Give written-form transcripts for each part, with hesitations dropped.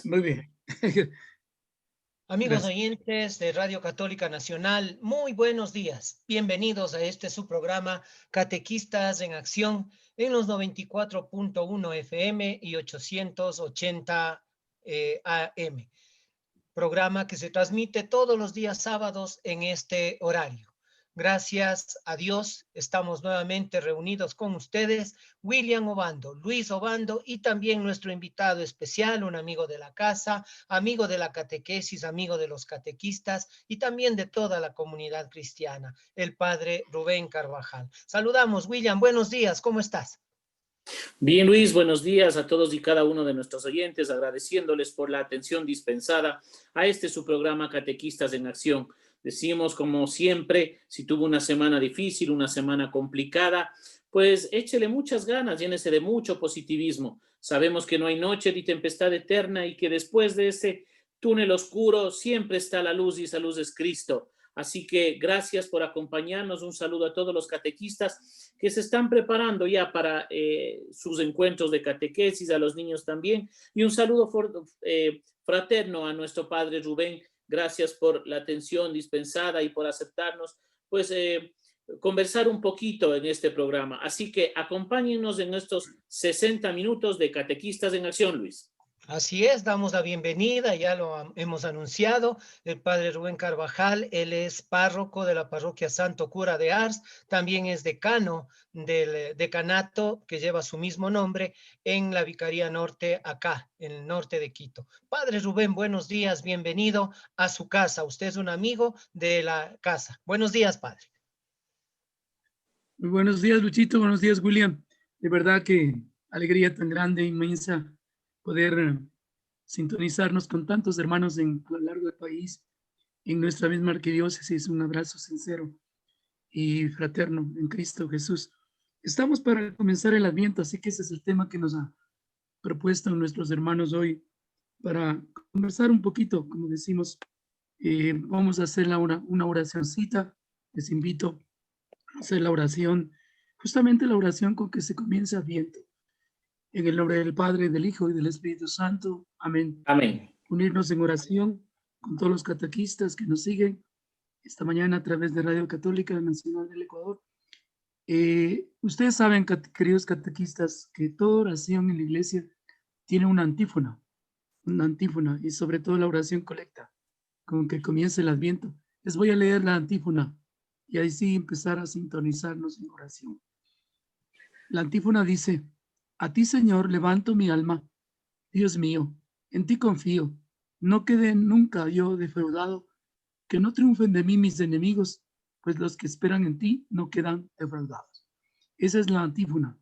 Muy bien. Amigos Gracias. oyentes de Radio Católica Nacional, muy buenos días. Bienvenidos a este su programa Catequistas en Acción en los 94.1 FM y 880 AM. Programa que se transmite todos los días sábados en este horario. Gracias a Dios, estamos nuevamente reunidos con ustedes, William Obando, Luis Obando y también nuestro invitado especial, un amigo de la casa, amigo de la catequesis, amigo de los catequistas y también de toda la comunidad cristiana, el padre Rubén Carvajal. Saludamos, William, buenos días, ¿cómo estás? Bien, Luis, buenos días a todos y cada uno de nuestros oyentes, agradeciéndoles por la atención dispensada a su programa Catequistas en Acción. Decimos, como siempre, si tuvo una semana difícil, una semana complicada, pues échele muchas ganas, llénese de mucho positivismo. Sabemos que no hay noche ni tempestad eterna y que después de ese túnel oscuro siempre está la luz y esa luz es Cristo. Así que gracias por acompañarnos. Un saludo a todos los catequistas que se están preparando ya para sus encuentros de catequesis, a los niños también. Y un saludo fraterno a nuestro padre Rubén. Gracias por la atención dispensada y por aceptarnos, pues, conversar un poquito en este programa. Así que acompáñennos en estos 60 minutos de Catequistas en Acción, Luis. Así es, damos la bienvenida, ya lo hemos anunciado, el padre Rubén Carvajal, él es párroco de la parroquia Santo Cura de Ars, también es decano del decanato que lleva su mismo nombre en la Vicaría Norte, acá, en el norte de Quito. Padre Rubén, buenos días, bienvenido a su casa, usted es un amigo de la casa. Buenos días, padre. Muy buenos días, Luchito. Buenos días, William. De verdad que alegría tan grande, inmensa, poder sintonizarnos con tantos hermanos a lo largo del país, en nuestra misma arquidiócesis. Un abrazo sincero y fraterno en Cristo Jesús. Estamos para comenzar el Adviento, así que ese es el tema que nos ha propuesto nuestros hermanos hoy para conversar un poquito, como decimos. Vamos a hacer una oracióncita. Les invito a hacer la oración, justamente la oración con que se comienza Adviento. En el nombre del Padre, del Hijo y del Espíritu Santo. Amén. Amén. Unirnos en oración con todos los catequistas que nos siguen esta mañana a través de Radio Católica Nacional del Ecuador. Ustedes saben, queridos catequistas, que toda oración en la iglesia tiene una antífona, y sobre todo la oración colecta, con que comienza el Adviento. Les voy a leer la antífona y ahí sí empezar a sintonizarnos en oración. La antífona dice: a ti, Señor, levanto mi alma, Dios mío, en ti confío, no quede nunca yo defraudado, que no triunfen de mí mis enemigos, pues los que esperan en ti no quedan defraudados. Esa es la antífona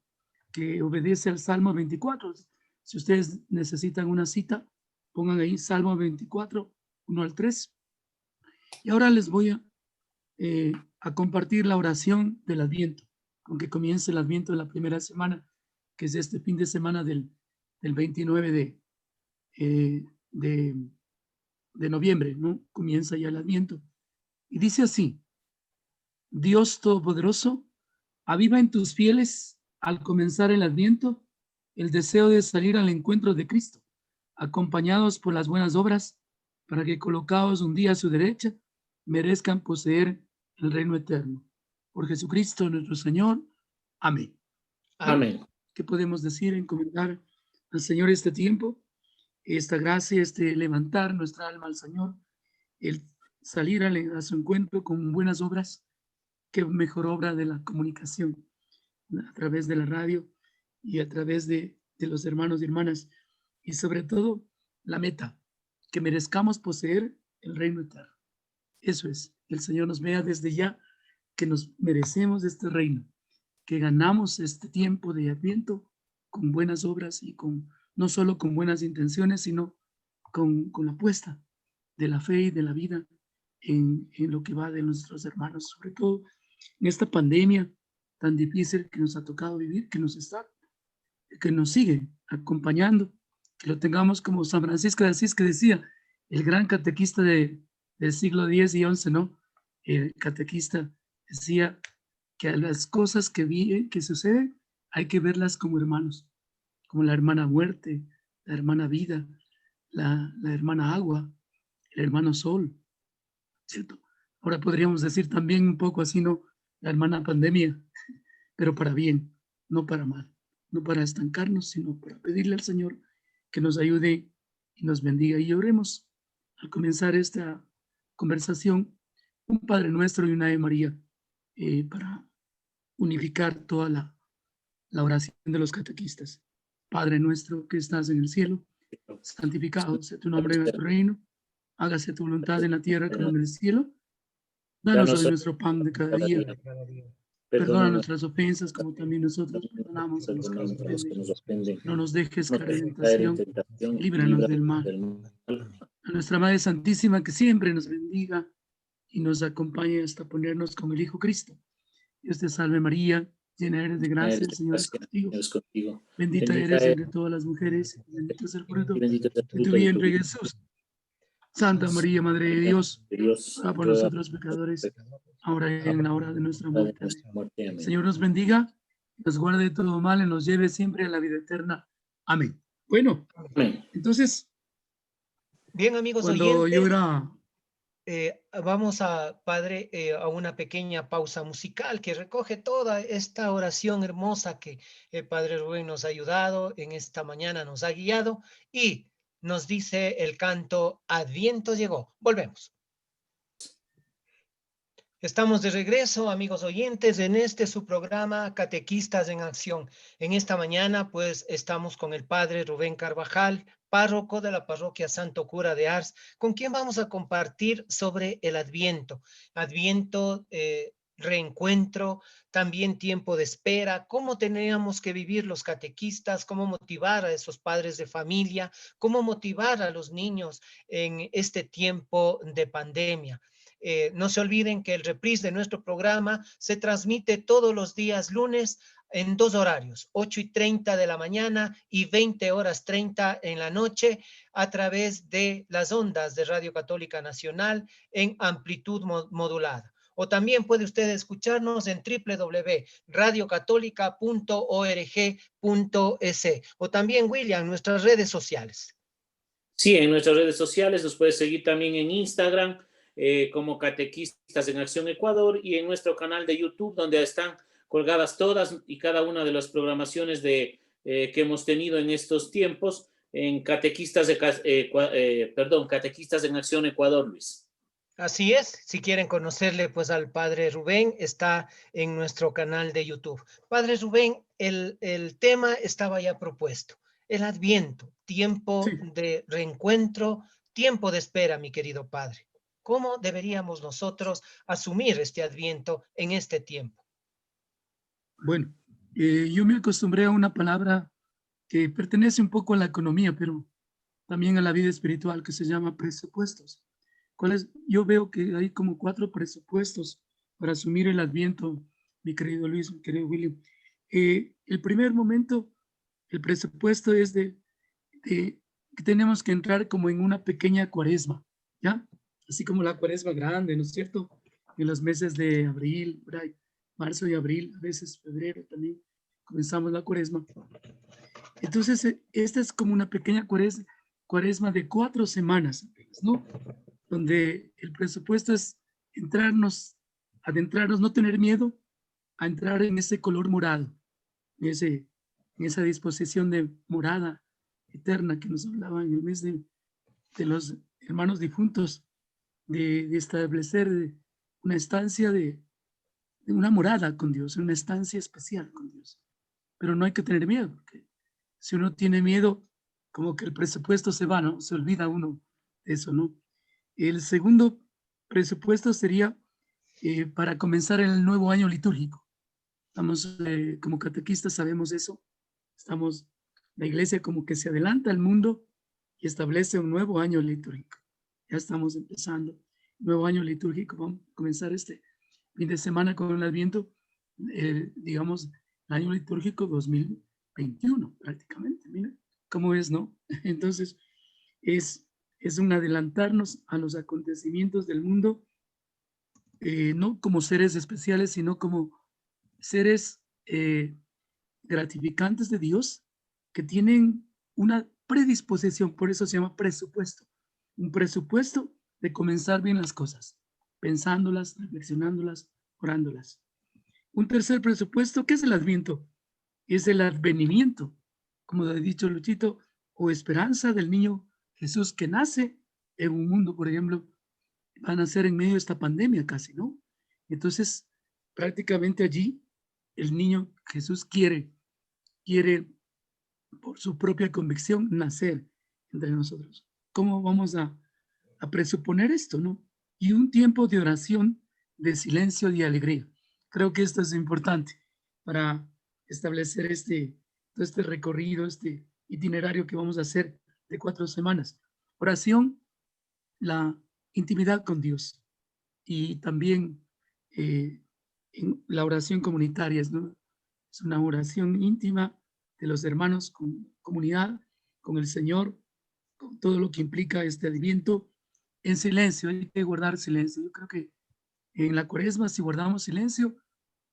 que obedece al Salmo 24. Si ustedes necesitan una cita, pongan ahí Salmo 24, 1 al 3. Y ahora les voy a compartir la oración del Adviento, con que comienza el Adviento de la primera semana, que es este fin de semana del 29 de noviembre, ¿no? Comienza ya el Adviento. Y dice así: Dios Todopoderoso, aviva en tus fieles al comenzar el Adviento el deseo de salir al encuentro de Cristo, acompañados por las buenas obras, para que colocados un día a su derecha, merezcan poseer el reino eterno. Por Jesucristo nuestro Señor. Amén. Amén. ¿Qué podemos decir? Encomendar al Señor este tiempo, esta gracia, este levantar nuestra alma al Señor, el salir a su encuentro con buenas obras. Qué mejor obra de la comunicación a través de la radio y a través de los hermanos y hermanas, y sobre todo la meta, que merezcamos poseer el reino eterno. Eso es, el Señor nos vea desde ya que nos merecemos este reino, que ganamos este tiempo de Adviento con buenas obras y no solo con buenas intenciones, sino con la apuesta de la fe y de la vida en lo que va de nuestros hermanos, sobre todo en esta pandemia tan difícil que nos ha tocado vivir, que nos sigue acompañando, que lo tengamos como San Francisco de Asís, que decía, el gran catequista del siglo X y XI, ¿no? El catequista decía que las cosas que suceden hay que verlas como hermanos, como la hermana muerte, la hermana vida, la hermana agua, el hermano sol, ¿cierto? Ahora podríamos decir también un poco así, ¿no? La hermana pandemia, pero para bien, no para mal, no para estancarnos, sino para pedirle al Señor que nos ayude y nos bendiga. Y oremos al comenzar esta conversación, un Padre Nuestro y una Ave María, para unificar toda la oración de los catequistas. Padre nuestro que estás en el cielo, santificado sea tu nombre, venga tu reino, hágase tu voluntad en la tierra como en el cielo. Danos hoy nuestro pan de cada día. Perdona nuestras ofensas como también nosotros perdonamos a los que nos ofenden. No nos dejes caer en tentación, líbranos del mal. A nuestra Madre Santísima que siempre nos bendiga y nos acompañe hasta ponernos con el Hijo Cristo. Dios te salve María, llena eres de gracia, el Señor es contigo. Bendita eres entre todas las mujeres, y bendito es el fruto de tu vientre Jesús. Santa María, Madre de Dios, ruega por nosotros pecadores, ahora y en la hora de nuestra muerte. El Señor nos bendiga, nos guarde de todo mal y nos lleve siempre a la vida eterna. Amén. Bueno, entonces, bien, amigos cuando oyentes, yo era... vamos a, Padre, a una pequeña pausa musical que recoge toda esta oración hermosa que el Padre Rubén nos ha ayudado, en esta mañana nos ha guiado, y nos dice el canto Adviento llegó. Volvemos. Estamos de regreso, amigos oyentes, en su programa Catequistas en Acción. En esta mañana, pues, estamos con el Padre Rubén Carvajal, párroco de la parroquia Santo Cura de Ars, con quien vamos a compartir sobre el Adviento. Adviento, reencuentro, también tiempo de espera, cómo teníamos que vivir los catequistas, cómo motivar a esos padres de familia, cómo motivar a los niños en este tiempo de pandemia. No se olviden que el reprise de nuestro programa se transmite todos los días lunes en dos horarios, 8:30 de la mañana y 20:30 en la noche, a través de las ondas de Radio Católica Nacional en amplitud modulada. O también puede usted escucharnos en www.radiocatólica.org.es. O también, William, nuestras redes sociales. Sí, en nuestras redes sociales nos puedes seguir también en Instagram, como Catequistas en Acción Ecuador, y en nuestro canal de YouTube, donde están colgadas todas y cada una de las programaciones que hemos tenido en estos tiempos en Catequistas en Acción Ecuador, Luis. Así es, si quieren conocerle pues al Padre Rubén, está en nuestro canal de YouTube. Padre Rubén, el tema estaba ya propuesto, el Adviento, tiempo de reencuentro, tiempo de espera, mi querido Padre. ¿Cómo deberíamos nosotros asumir este Adviento en este tiempo? Bueno, yo me acostumbré a una palabra que pertenece un poco a la economía, pero también a la vida espiritual, que se llama presupuestos. Yo veo que hay como 4 presupuestos para asumir el Adviento, mi querido Luis, mi querido William. El primer momento, el presupuesto es de que tenemos que entrar como en una pequeña cuaresma, ¿ya? Así como la cuaresma grande, ¿no es cierto? En los meses de abril, marzo y abril, a veces febrero también, comenzamos la cuaresma. Entonces, esta es como una pequeña cuaresma de 4 semanas, ¿no? Donde el presupuesto es adentrarnos, no tener miedo a entrar en ese color morado, en esa disposición de morada eterna que nos hablaba en el mes de los hermanos difuntos, de establecer una estancia de una morada con Dios, una estancia especial con Dios. Pero no hay que tener miedo, porque si uno tiene miedo, como que el presupuesto se va, ¿no? Se olvida uno de eso, ¿no? El segundo presupuesto sería para comenzar el nuevo año litúrgico. Estamos, como catequistas sabemos eso, la iglesia como que se adelanta al mundo y establece un nuevo año litúrgico. Ya estamos empezando, nuevo año litúrgico, vamos a comenzar este fin de semana con el Adviento, digamos, el año litúrgico 2021 prácticamente, mira cómo es, ¿no? Entonces, es un adelantarnos a los acontecimientos del mundo, no como seres especiales, sino como seres gratificantes de Dios, que tienen una predisposición, por eso se llama presupuesto. Un presupuesto de comenzar bien las cosas, pensándolas, reflexionándolas, orándolas. Un tercer presupuesto, ¿qué es el Adviento? Es el advenimiento, como ha dicho Luchito, o esperanza del niño Jesús que nace en un mundo, por ejemplo, van a nacer en medio de esta pandemia casi, ¿no? Entonces, prácticamente allí, el niño Jesús quiere por su propia convicción nacer entre nosotros. ¿Cómo vamos a presuponer esto, no? Y un tiempo de oración, de silencio y alegría. Creo que esto es importante para establecer todo este recorrido, este itinerario que vamos a hacer de 4 semanas. Oración, la intimidad con Dios y también en la oración comunitaria, ¿no? Es una oración íntima de los hermanos con comunidad, con el Señor, con todo lo que implica este Adviento, en silencio. Hay que guardar silencio. Yo creo que en la Cuaresma, si guardamos silencio,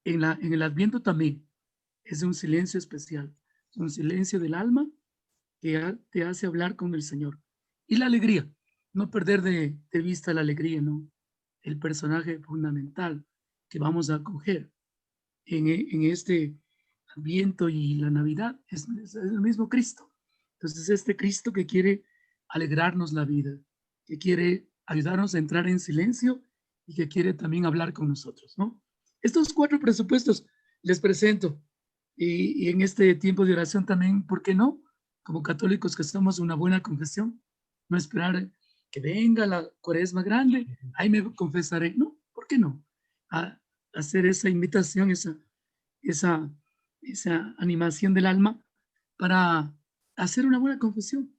en el Adviento también es un silencio especial, un silencio del alma que te hace hablar con el Señor. Y la alegría, no perder de vista la alegría, ¿no? El personaje fundamental que vamos a acoger en este Adviento y la Navidad es el mismo Cristo. Entonces, este Cristo que quiere alegrarnos la vida, que quiere ayudarnos a entrar en silencio y que quiere también hablar con nosotros, ¿no? Estos 4 presupuestos les presento y en este tiempo de oración también, ¿por qué no? Como católicos que somos, una buena confesión, no esperar que venga la Cuaresma grande, ahí me confesaré, ¿no? ¿Por qué no? A hacer esa invitación, esa animación del alma para hacer una buena confesión,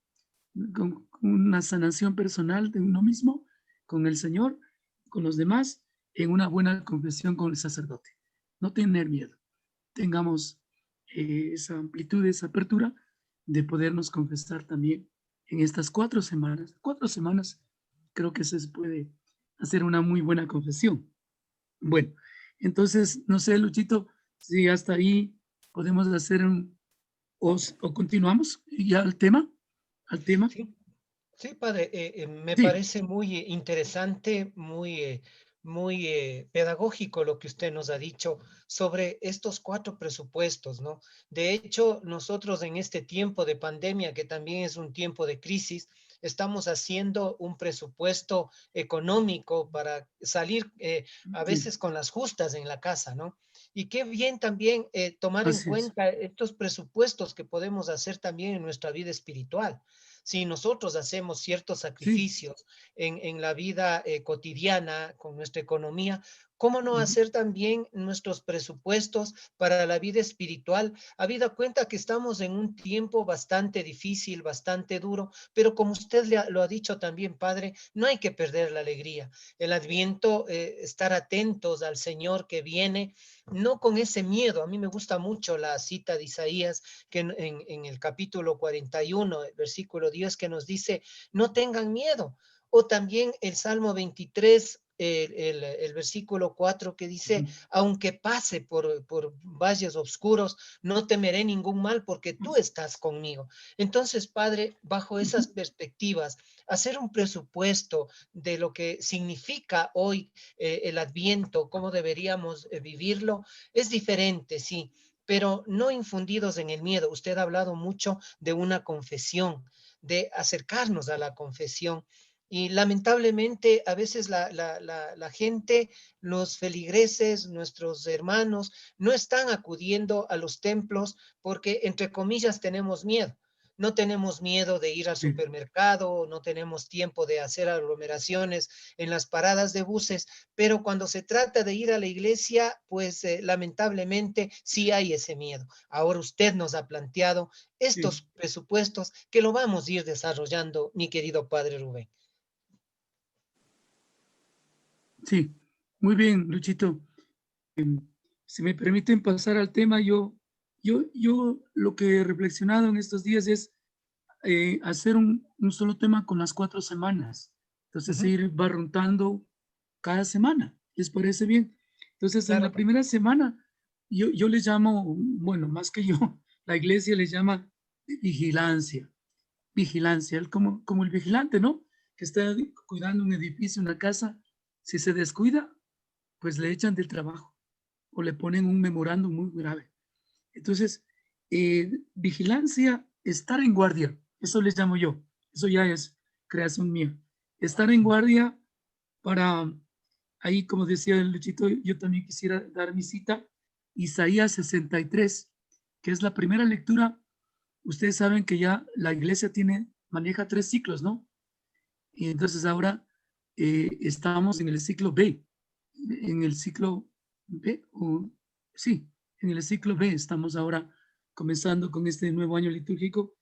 con una sanación personal de uno mismo, con el Señor, con los demás, en una buena confesión con el sacerdote. No tener miedo. Tengamos esa amplitud, esa apertura de podernos confesar también en estas 4 semanas. 4 semanas creo que se puede hacer una muy buena confesión. Bueno, entonces, no sé, Luchito, si hasta ahí podemos hacer o continuamos ya al tema, Sí, sí, padre, me Sí, parece muy interesante, muy pedagógico lo que usted nos ha dicho sobre estos 4 presupuestos, ¿no? De hecho, nosotros en este tiempo de pandemia, que también es un tiempo de crisis, estamos haciendo un presupuesto económico para salir a sí, veces con las justas en la casa, ¿no? Y qué bien también tomar en así es. cuenta estos presupuestos que podemos hacer también en nuestra vida espiritual. Si nosotros hacemos ciertos Sí, sacrificios en la vida cotidiana con nuestra economía, ¿cómo no ujú, hacer también nuestros presupuestos para la vida espiritual? Habida cuenta que estamos en un tiempo bastante difícil, bastante duro, pero como usted lo ha dicho también, Padre, no hay que perder la alegría. El Adviento, estar atentos al Señor que viene, no con ese miedo. A mí me gusta mucho la cita de Isaías que en el capítulo 41, versículo 10, que nos dice, no tengan miedo. O también el Salmo 23, el versículo 4 que dice, ujú, aunque pase por valles oscuros, no temeré ningún mal porque tú estás conmigo. Entonces, Padre, bajo esas ujú, perspectivas, hacer un presupuesto de lo que significa hoy el Adviento, cómo deberíamos vivirlo, es diferente, sí, pero no infundidos en el miedo. Usted ha hablado mucho de una confesión, de acercarnos a la confesión. Y lamentablemente a veces la gente, los feligreses, nuestros hermanos, no están acudiendo a los templos porque, entre comillas, tenemos miedo. No tenemos miedo de ir al sí, supermercado, no tenemos tiempo de hacer aglomeraciones en las paradas de buses, pero cuando se trata de ir a la iglesia, pues lamentablemente sí hay ese miedo. Ahora usted nos ha planteado sí, estos presupuestos que lo vamos a ir desarrollando, mi querido padre Rubén. sí. Muy bien, Luchito. Si me permiten pasar al tema, yo lo que he reflexionado en estos días es hacer un solo tema con las 4 semanas. Uh Entonces, -huh. ir barruntando cada semana. ¿Les parece bien? Entonces, en Claro, la primera semana, yo les llamo, bueno, más que yo, la iglesia les llama vigilancia. vigilancia, él como el vigilante, ¿no? Que está cuidando un edificio, una casa. Si se descuida, pues le echan del trabajo o le ponen un memorándum muy grave. Entonces, vigilancia, estar en guardia, eso les llamo yo, eso ya es creación mía. Estar en guardia para, ahí como decía el Luchito, yo también quisiera dar mi cita, Isaías 63, que es la primera lectura. Ustedes saben que ya la iglesia maneja 3 ciclos, ¿no? Y entonces ahora estamos en el ciclo B, en el ciclo B, sí, en el ciclo B estamos ahora comenzando con este nuevo año litúrgico.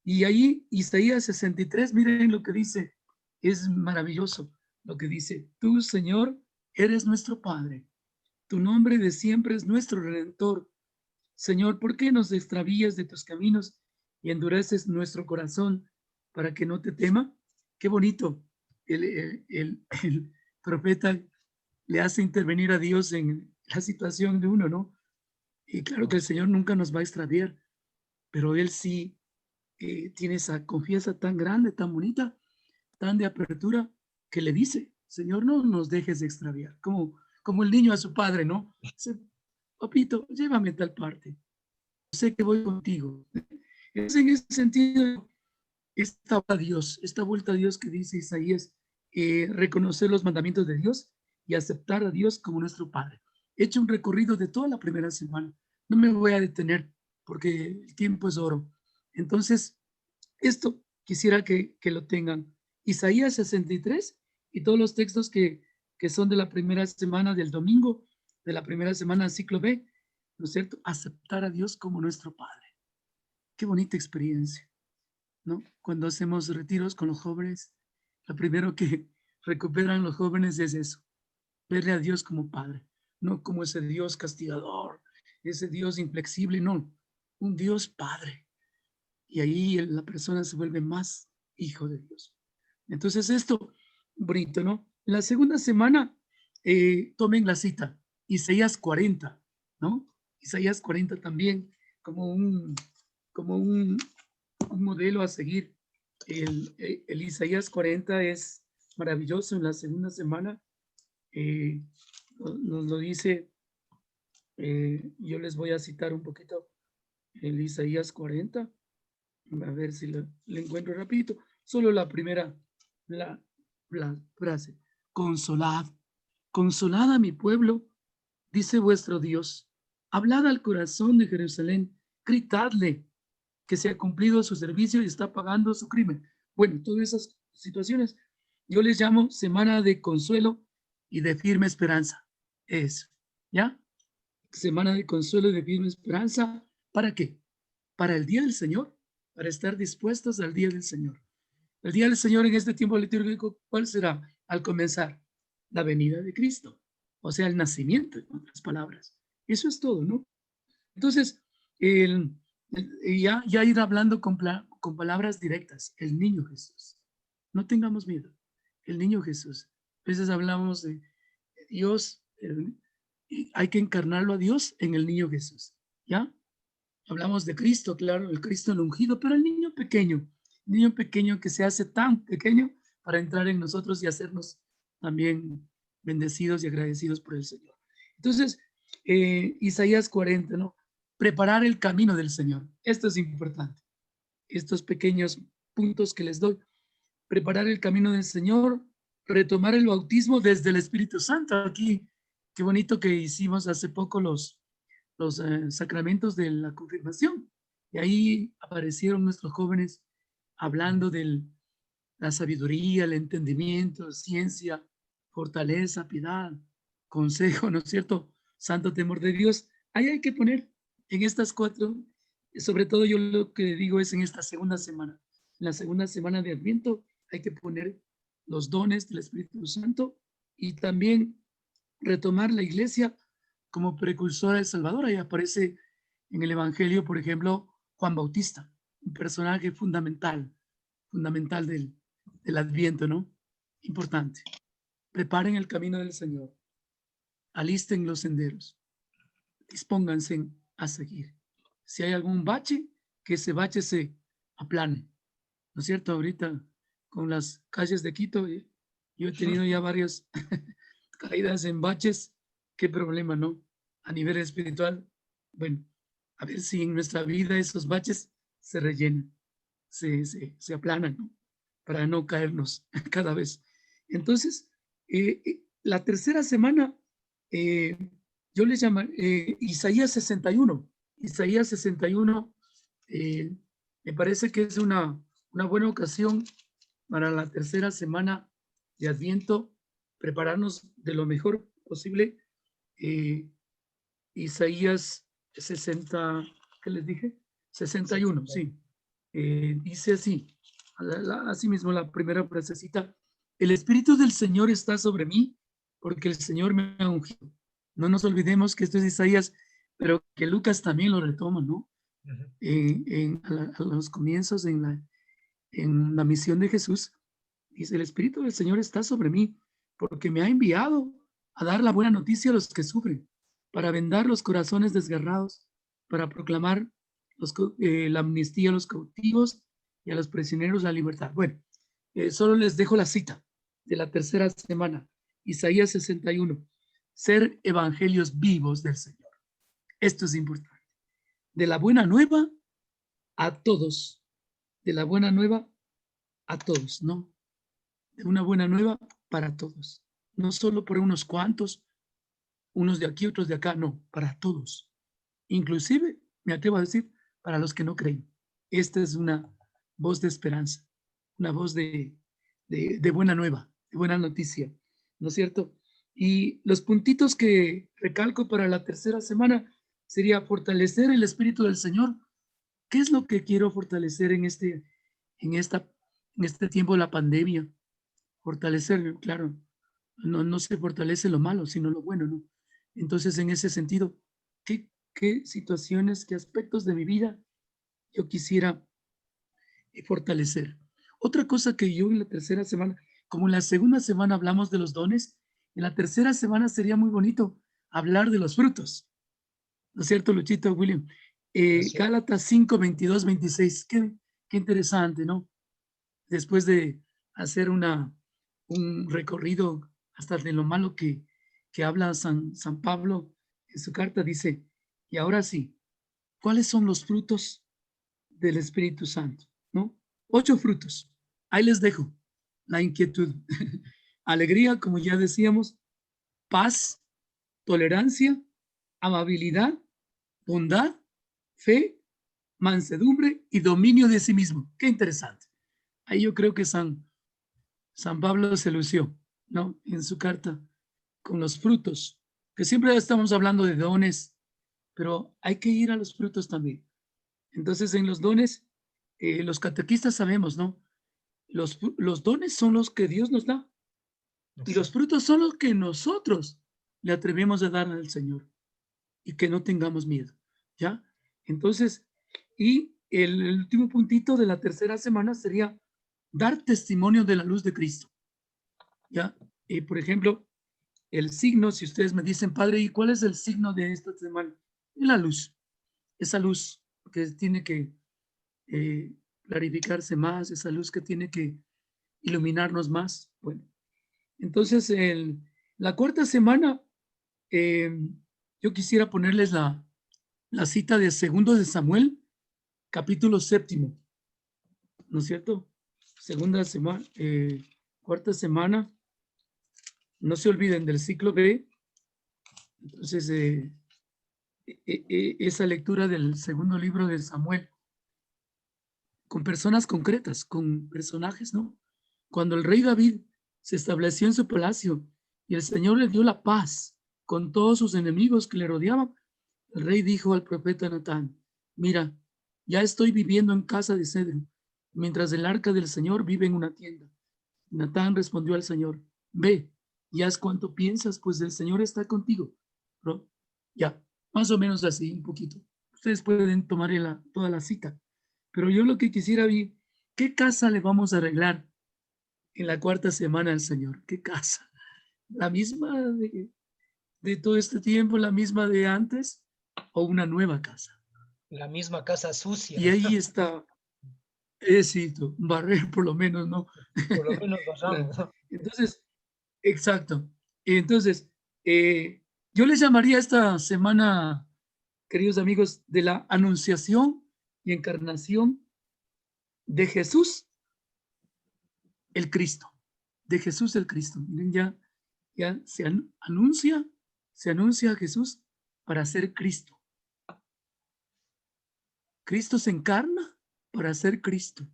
Y ahí Isaías 63, miren lo que dice, es maravilloso lo que dice: tú, Señor, eres nuestro Padre, tu nombre de siempre es nuestro Redentor. Señor, ¿por qué nos extravías de tus caminos y endureces nuestro corazón para que no te tema? Qué bonito. El profeta le hace intervenir a Dios en la situación de uno, ¿no? Y claro que el Señor nunca nos va a extraviar, pero Él sí tiene esa confianza tan grande, tan bonita, tan de apertura, que le dice: Señor, no nos dejes de extraviar, como el niño a su padre, ¿no? Dice: papito, llévame a tal parte, sé que voy contigo. Es en ese sentido, esta vuelta a Dios que dice Isaías, reconocer los mandamientos de Dios y aceptar a Dios como nuestro Padre. He hecho un recorrido de toda la primera semana, no me voy a detener porque el tiempo es oro. Entonces, esto quisiera que lo tengan. Isaías 63 y todos los textos que son de la primera semana del domingo, de la primera semana del ciclo B, ¿no es cierto? Aceptar a Dios como nuestro Padre. Qué bonita experiencia, ¿no? Cuando hacemos retiros con los jóvenes, lo primero que recuperan los jóvenes es eso: verle a Dios como Padre, no como ese Dios castigador, ese Dios inflexible, no, un Dios Padre. Y ahí la persona se vuelve más hijo de Dios. Entonces esto, bonito, ¿no? La segunda semana, tomen la cita, Isaías 40, ¿no? Isaías 40 también como un modelo a seguir. El Isaías 40 es maravilloso. En la segunda semana nos lo dice, yo les voy a citar un poquito el Isaías 40, a ver si lo encuentro rapidito. Solo la primera, la, la frase: consolad, consolad a mi pueblo, dice vuestro Dios, hablad al corazón de Jerusalén, gritadle que se ha cumplido su servicio y está pagando su crimen. Bueno, todas esas situaciones yo les llamo semana de consuelo y de firme esperanza. Eso, ¿ya? Semana de consuelo y de firme esperanza. ¿Para qué? Para el día del Señor, para estar dispuestos al día del Señor. El día del Señor en este tiempo litúrgico, ¿cuál será? Al comenzar, la venida de Cristo, o sea, el nacimiento, en otras palabras. Eso es todo, ¿no? Entonces, ya ir hablando con palabras directas: el niño Jesús. No tengamos miedo, el niño Jesús. A veces hablamos de Dios, y hay que encarnarlo a Dios en el niño Jesús, ¿ya? Hablamos de Cristo, claro, el Cristo el ungido, pero el niño pequeño que se hace tan pequeño para entrar en nosotros y hacernos también bendecidos y agradecidos por el Señor. Entonces, Isaías 40, ¿no? Preparar el camino del Señor. Esto es importante. Estos pequeños puntos que les doy. Preparar el camino del Señor, retomar el bautismo desde el Espíritu Santo. Aquí, qué bonito que hicimos hace poco los sacramentos de la confirmación. Y ahí aparecieron nuestros jóvenes hablando de la sabiduría, el entendimiento, ciencia, fortaleza, piedad, consejo, ¿no es cierto? Santo temor de Dios. Ahí hay que poner en estas 4, sobre todo yo lo que digo es en esta segunda semana. En la segunda semana de Adviento hay que poner los dones del Espíritu Santo y también retomar la iglesia como precursora del Salvador. Ahí aparece en el Evangelio, por ejemplo, Juan Bautista, un personaje fundamental del Adviento, ¿no? Importante. Preparen el camino del Señor, alisten los senderos, dispónganse a seguir. Si hay algún bache, que ese bache se aplane, ¿no es cierto? Ahorita con las calles de Quito, yo he tenido ya varias caídas en baches. ¿Qué problema, no? A nivel espiritual, bueno, a ver si en nuestra vida esos baches se rellenan, se aplanan, ¿no? Para no caernos cada vez. Entonces, la tercera semana, yo le llamo Isaías 61. Isaías 61, me parece que es una buena ocasión para la tercera semana de Adviento, prepararnos de lo mejor posible. Isaías 60, ¿qué les dije? 61, sí. Dice así, así mismo la primera frasecita: el Espíritu del Señor está sobre mí, porque el Señor me ha ungido. No nos olvidemos que esto es Isaías, pero que Lucas también lo retoma, ¿no? A los comienzos, en la misión de Jesús, dice: el Espíritu del Señor está sobre mí, porque me ha enviado a dar la buena noticia a los que sufren, para vendar los corazones desgarrados, para proclamar la amnistía a los cautivos y a los prisioneros la libertad. Bueno, solo les dejo la cita de la tercera semana, Isaías 61, ser evangelios vivos del Señor. Esto es importante. De la buena nueva a todos, de la buena nueva a todos, ¿no? De una buena nueva para todos, no solo por unos cuantos, unos de aquí, otros de acá, no, para todos. Inclusive, me atrevo a decir, para los que no creen. Esta es una voz de esperanza, una voz de buena nueva, de buena noticia, ¿no es cierto? Y los puntitos que recalco para la tercera semana sería fortalecer el Espíritu del Señor. ¿Qué es lo que quiero fortalecer en este tiempo de la pandemia? Fortalecer, claro, no se fortalece lo malo, sino lo bueno, ¿no? Entonces, en ese sentido, ¿qué situaciones, qué aspectos de mi vida yo quisiera fortalecer? Otra cosa que yo en la tercera semana, como en la segunda semana hablamos de los dones, en la tercera semana sería muy bonito hablar de los frutos. ¿No es cierto, Luchito, William? Gálatas 5, 22, 26. Qué interesante, ¿no? Después de hacer un recorrido hasta de lo malo que habla San Pablo en su carta, dice: y ahora sí, ¿cuáles son los frutos del Espíritu Santo? ¿No? 8 frutos. Ahí les dejo la inquietud. Alegría, como ya decíamos, paz, tolerancia, amabilidad, bondad, fe, mansedumbre y dominio de sí mismo. Qué interesante. Ahí yo creo que San Pablo se lució, ¿no? En su carta con los frutos, que siempre estamos hablando de dones, pero hay que ir a los frutos también. Entonces, en los dones, los catequistas sabemos, ¿no? Los dones son los que Dios nos da, y los frutos son los que nosotros le atrevemos a dar al Señor, y que no tengamos miedo, ¿ya? Entonces, y el último puntito de la tercera semana sería dar testimonio de la luz de Cristo, ¿ya? Por ejemplo, el signo, si ustedes me dicen: padre, ¿y cuál es el signo de esta semana? Es la luz, esa luz que tiene que clarificarse más, esa luz que tiene que iluminarnos más. Bueno, entonces la cuarta semana, yo quisiera ponerles la cita de 2 de Samuel, capítulo 7, ¿no es cierto? Segunda semana, cuarta semana, no se olviden del ciclo B. Entonces, esa lectura del segundo libro de Samuel, con personas concretas, con personajes, ¿no? Cuando el rey David se estableció en su palacio y el Señor le dio la paz con todos sus enemigos que le rodeaban, el rey dijo al profeta Natán: mira, ya estoy viviendo en casa de cedro, mientras el arca del Señor vive en una tienda. Natán respondió al Señor: ve y haz cuanto piensas, pues el Señor está contigo. ¿No? Ya, más o menos así, un poquito. Ustedes pueden tomar toda la cita. Pero yo lo que quisiera ver: ¿qué casa le vamos a arreglar en la cuarta semana al Señor? ¿Qué casa? ¿La misma de todo este tiempo, la misma de antes, o una nueva casa? La misma casa sucia. Y ahí está, Éxito, barrer por lo menos, ¿no? Por lo menos Claro. pasamos, ¿no? Entonces, exacto. Entonces, yo les llamaría esta semana, queridos amigos, de la anunciación y encarnación de Jesús, el Cristo. De Jesús, el Cristo. Miren, ya se anuncia a Jesús para ser Cristo. Cristo se encarna para ser Cristo,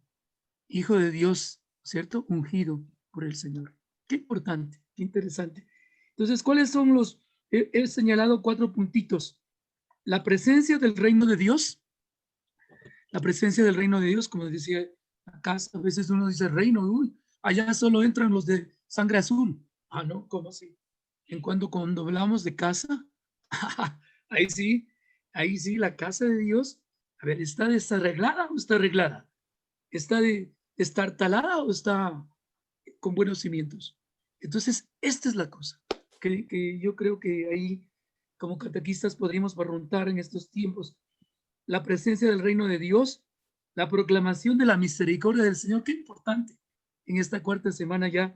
Hijo de Dios, ¿cierto? Ungido por el Señor. Qué importante, qué interesante. Entonces, ¿cuáles son los? He señalado 4 puntitos. La presencia del reino de Dios, la presencia del reino de Dios, como decía acá, a veces uno dice reino, uy, allá solo entran los de sangre azul. Ah, no, ¿cómo así? Cuando hablamos de casa, ahí sí, la casa de Dios, a ver, ¿está desarreglada o está arreglada? ¿Está destartalada o está con buenos cimientos? Entonces, esta es la cosa que yo creo que ahí, como catequistas, podríamos barruntar en estos tiempos. La presencia del reino de Dios, la proclamación de la misericordia del Señor. Qué importante en esta 4ª semana ya.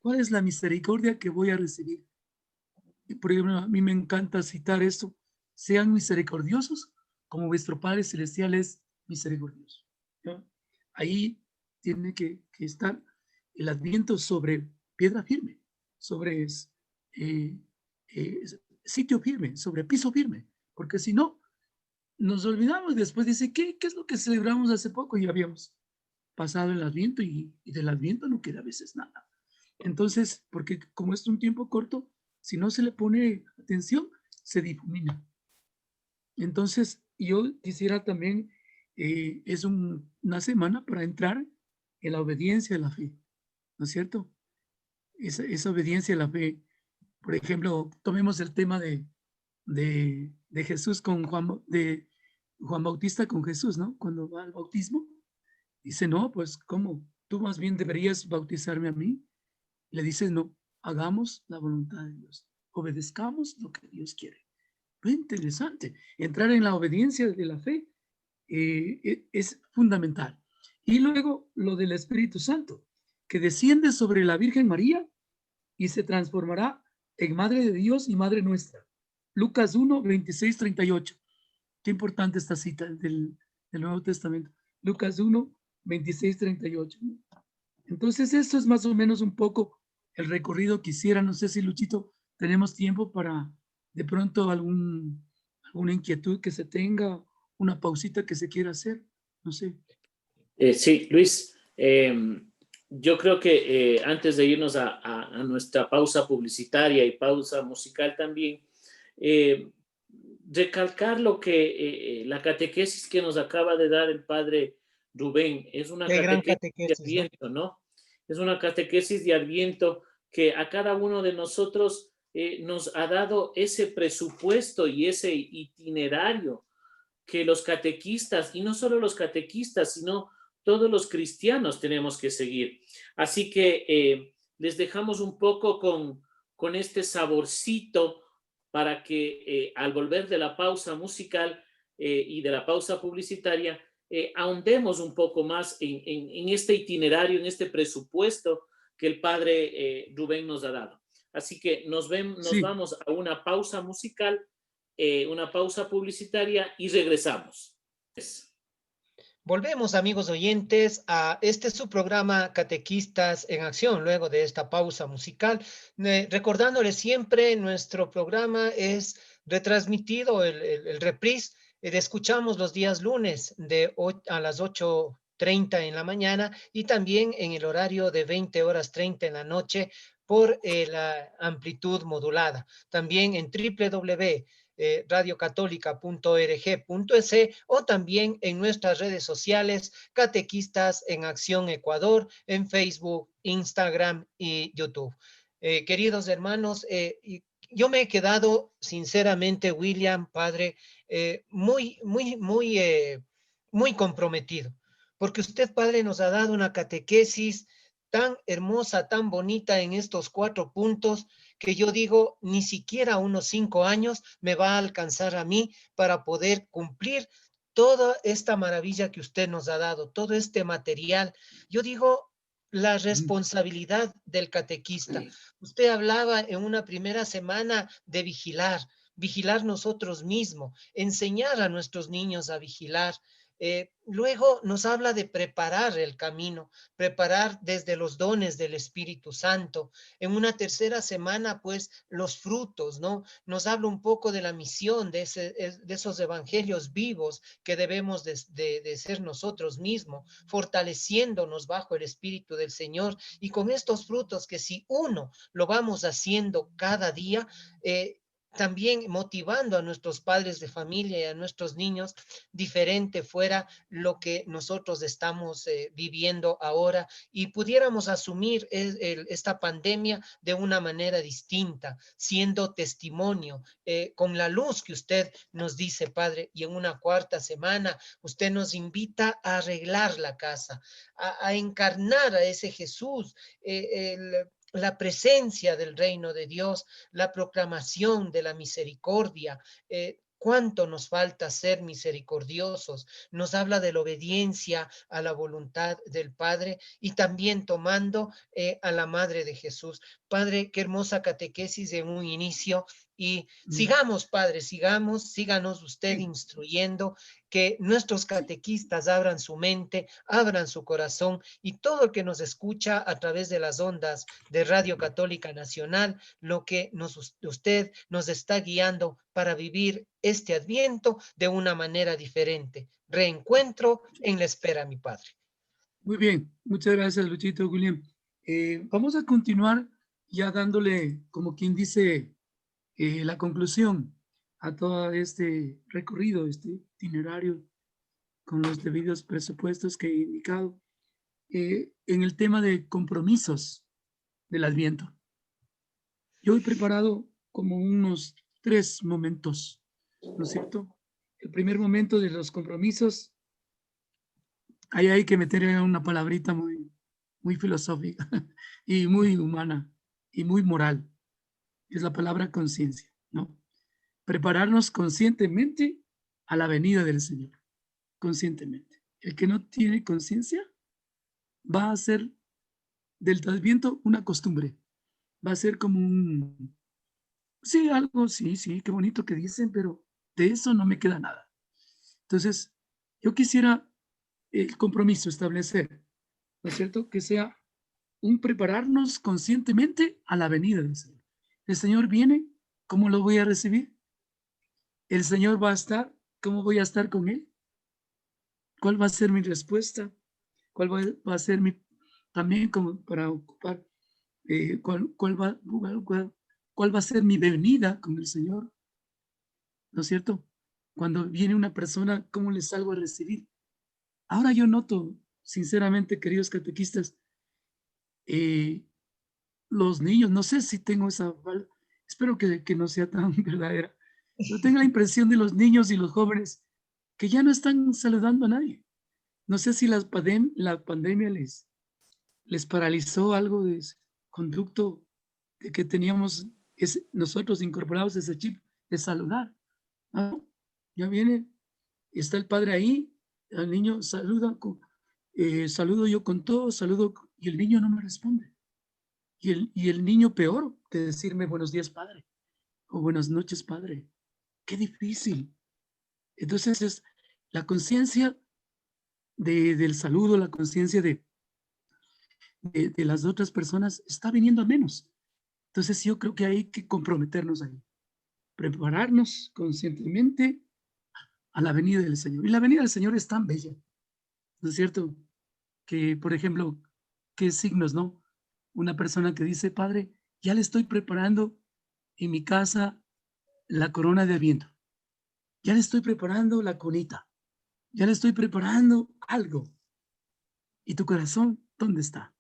¿Cuál es la misericordia que voy a recibir? Y por ejemplo, a mí me encanta citar esto. Sean misericordiosos como vuestro Padre Celestial es misericordioso. ¿No? Ahí tiene que estar el Adviento sobre piedra firme, sobre sitio firme, sobre piso firme, porque si no, nos olvidamos. Después dice, ¿qué es lo que celebramos hace poco? Y habíamos pasado el Adviento y del Adviento no queda a veces nada. Entonces, porque como es un tiempo corto, si no se le pone atención, se difumina. Entonces, yo quisiera también, es una semana para entrar en la obediencia a la fe, ¿no es cierto? Esa obediencia a la fe. Por ejemplo, tomemos el tema de Jesús con de Juan Bautista con Jesús, ¿no? Cuando va al bautismo, dice, no, pues, ¿cómo? Tú más bien deberías bautizarme a mí. Le dice, no, hagamos la voluntad de Dios, obedezcamos lo que Dios quiere. Muy interesante. Entrar en la obediencia de la fe es fundamental. Y luego lo del Espíritu Santo, que desciende sobre la Virgen María y se transformará en Madre de Dios y Madre nuestra. Lucas 1, 26, 38. Qué importante esta cita del Nuevo Testamento. Lucas 1, 26, 38. Entonces, esto es más o menos un poco el recorrido que hiciera. No sé si, Luchito, tenemos tiempo para de pronto alguna inquietud que se tenga, una pausita que se quiera hacer. No sé. Sí, Luis, yo creo que antes de irnos a nuestra pausa publicitaria y pausa musical también, recalcar lo que la catequesis que nos acaba de dar el padre Rubén es una Qué gran catequesis de catequesis, ¿no? Adviento, ¿no? Es una catequesis de Adviento que a cada uno de nosotros nos ha dado ese presupuesto y ese itinerario que los catequistas, y no solo los catequistas, sino todos los cristianos tenemos que seguir. Así que les dejamos un poco con este saborcito para que al volver de la pausa musical y de la pausa publicitaria, ahondemos un poco más en este itinerario, en este presupuesto que el padre Rubén nos ha dado. Así que nos Sí, vamos a una pausa musical, una pausa publicitaria y regresamos. Volvemos, amigos oyentes, a este su programa Catequistas en Acción, luego de esta pausa musical. Recordándoles siempre, nuestro programa es retransmitido, el reprise, escuchamos los días lunes a las 8:30 en la mañana y también en el horario de 20:30 en la noche por la amplitud modulada. También en radiocatólica.org.es o también en nuestras redes sociales, Catequistas en Acción Ecuador, en Facebook, Instagram y YouTube. Queridos hermanos, yo me he quedado, sinceramente, William, padre, muy comprometido, porque usted, padre, nos ha dado una catequesis tan hermosa, tan bonita en estos 4 puntos, que yo digo, ni siquiera unos 5 años me va a alcanzar a mí para poder cumplir toda esta maravilla que usted nos ha dado, todo este material. Yo digo, la responsabilidad del catequista. Usted hablaba en una primera semana de vigilar nosotros mismos, enseñar a nuestros niños a vigilar. Luego nos habla de preparar el camino, preparar desde los dones del Espíritu Santo. En una tercera semana, pues, los frutos, ¿no? Nos habla un poco de la misión, de esos evangelios vivos que debemos de ser nosotros mismos, fortaleciéndonos bajo el Espíritu del Señor. Y con estos frutos que si uno lo vamos haciendo cada día, también motivando a nuestros padres de familia y a nuestros niños, diferente fuera lo que nosotros estamos viviendo ahora, y pudiéramos asumir esta pandemia de una manera distinta, siendo testimonio, con la luz que usted nos dice, Padre. Y en una cuarta semana usted nos invita a arreglar la casa, a encarnar a ese Jesús, la presencia del reino de Dios, la proclamación de la misericordia. ¿Cuánto nos falta ser misericordiosos? Nos habla de la obediencia a la voluntad del Padre, y también tomando a la Madre de Jesús. Padre, qué hermosa catequesis en un inicio. Y sigamos, Padre, síganos usted instruyendo, que nuestros catequistas abran su mente, abran su corazón, y todo el que nos escucha a través de las ondas de Radio Católica Nacional, lo que usted nos está guiando para vivir este Adviento de una manera diferente. Reencuentro en la espera, mi Padre. Muy bien, muchas gracias, Luchito, William. Vamos a continuar ya dándole, como quien dice, la conclusión a todo este recorrido, este itinerario, con los debidos presupuestos que he indicado, en el tema de compromisos del Adviento. Yo he preparado como unos 3 momentos, ¿no es cierto? El primer momento de los compromisos, ahí hay que meter una palabrita muy filosófica y muy humana y muy moral. Es la palabra conciencia, ¿no? Prepararnos conscientemente a la venida del Señor, conscientemente. El que no tiene conciencia va a hacer del Adviento una costumbre, va a ser como sí, algo, sí, qué bonito que dicen, pero de eso no me queda nada. Entonces, yo quisiera el compromiso establecer, ¿no es cierto? Que sea un prepararnos conscientemente a la venida del Señor. El Señor viene, ¿cómo lo voy a recibir? El Señor va a estar, ¿cómo voy a estar con Él? ¿Cuál va a ser mi respuesta? ¿Cuál va a ser también como para ocupar, cuál va a ser mi venida con el Señor? ¿No es cierto? Cuando viene una persona, ¿cómo le salgo a recibir? Ahora yo noto, sinceramente, queridos catequistas, los niños, no sé si tengo esa, espero que no sea tan verdadera, pero tengo la impresión de los niños y los jóvenes que ya no están saludando a nadie. No sé si la pandemia les paralizó algo de ese conducto de que teníamos nosotros incorporados ese chip de saludar. ¿No? Ya viene, está el padre ahí, el niño saluda, saludo yo con todo, saludo, y el niño no me responde. Y el niño peor que decirme buenos días, padre, o buenas noches, padre. Qué difícil. Entonces es la conciencia del saludo, la conciencia de las otras personas está viniendo a menos. Entonces yo creo que hay que comprometernos ahí, prepararnos conscientemente a la venida del Señor. Y la venida del Señor es tan bella, ¿no es cierto? Que, por ejemplo, ¿qué signos, no? Una persona que dice, Padre, ya le estoy preparando en mi casa la corona de Adviento. Ya le estoy preparando la conita. Ya le estoy preparando algo. ¿Y tu corazón dónde está?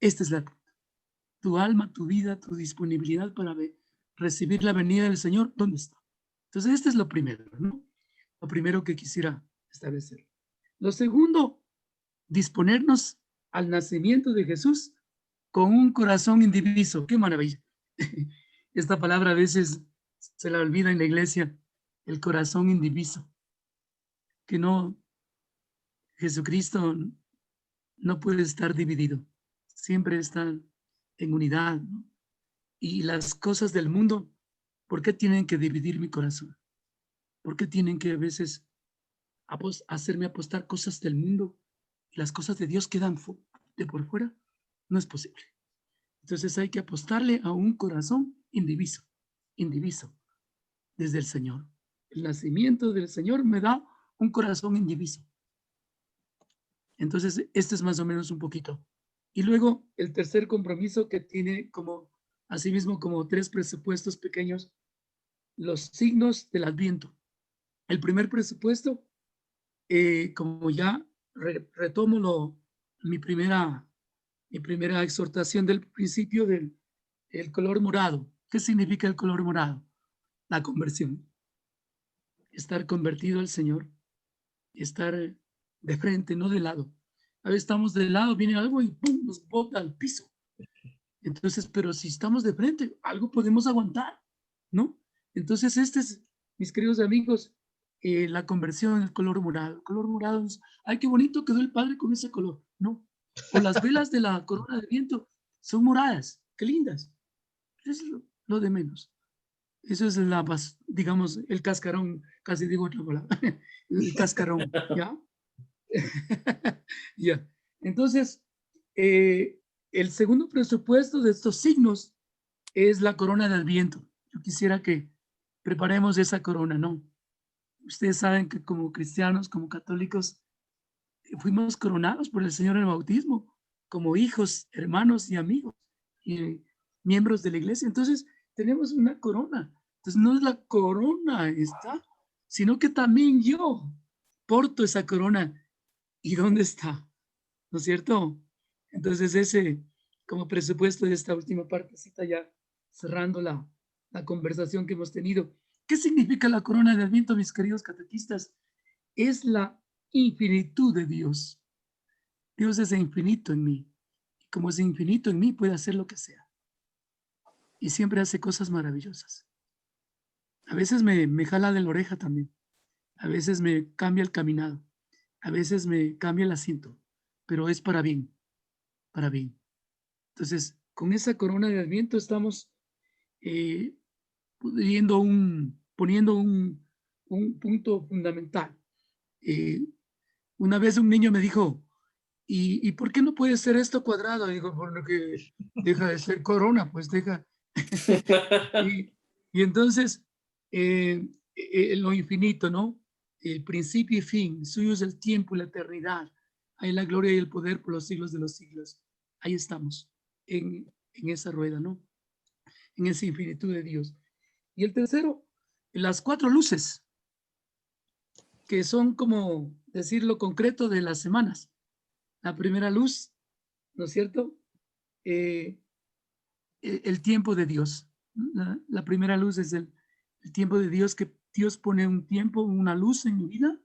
Esta es tu alma, tu vida, tu disponibilidad para recibir la venida del Señor, ¿dónde está? Entonces, este es lo primero, ¿no? Lo primero que quisiera establecer. Lo segundo, disponernos al nacimiento de Jesús con un corazón indiviso. ¡Qué maravilla! Esta palabra a veces se la olvida en la iglesia, el corazón indiviso. que no, Jesucristo no puede estar dividido, siempre está en unidad, ¿no? Y las cosas del mundo, ¿por qué tienen que dividir mi corazón? ¿Por qué tienen que a veces hacerme apostar cosas del mundo y las cosas de Dios quedan de por fuera? No es posible. Entonces hay que apostarle a un corazón indiviso, desde el Señor. El nacimiento del Señor me da un corazón indiviso. Entonces, este es más o menos un poquito. Y luego, el tercer compromiso que tiene como, asimismo, como 3 presupuestos pequeños, los signos del Adviento. El primer presupuesto, como ya retomo mi primera exhortación del principio del el color morado. ¿Qué significa el color morado? La conversión. Estar convertido al Señor, estar de frente, no de lado. A veces estamos de lado, viene algo y ¡pum!, nos bota al piso. Entonces, pero si estamos de frente, algo podemos aguantar, ¿no? Entonces, este es, mis queridos amigos, la conversión, el color morado. El color morado es, ay, qué bonito quedó el Padre con ese color, ¿no? O las velas de la corona de viento son moradas, qué lindas. Es lo de menos. Eso es digamos, el cascarón, casi digo otra palabra, el cascarón, ¿ya? Ya. Entonces, el segundo presupuesto de estos signos es la corona de Adviento. Yo quisiera que preparemos esa corona, ¿no? Ustedes saben que como cristianos, como católicos, fuimos coronados por el Señor en el bautismo, como hijos, hermanos y amigos, y miembros de la iglesia. Entonces, tenemos una corona. Entonces, no es la corona esta, sino que también yo porto esa corona. ¿Y dónde está? ¿No es cierto? Entonces, ese como presupuesto de esta última partecita, ya cerrando la conversación que hemos tenido. ¿Qué significa la corona de Adviento, mis queridos catequistas? Es la infinitud de Dios. Dios es infinito en mí. Y como es infinito en mí, puede hacer lo que sea. Y siempre hace cosas maravillosas. A veces me jala de la oreja también. A veces me cambia el caminado. A veces me cambia el asiento. Pero es para bien. Para bien. Entonces, con esa corona de Adviento estamos poniendo un punto fundamental. Una vez un niño me dijo, ¿y por qué no puede ser esto cuadrado? Y digo, porque deja de ser corona, pues deja. y entonces, lo infinito, ¿no? El principio y fin, suyo es el tiempo y la eternidad. Hay la gloria y el poder por los siglos de los siglos. Ahí estamos, en esa rueda, ¿no? En esa infinitud de Dios. Y el tercero, las 4 luces, que son como decir lo concreto de las semanas. La primera luz, ¿no es cierto? El tiempo de Dios. La primera luz es el tiempo de Dios, que Dios pone un tiempo, una luz en mi vida,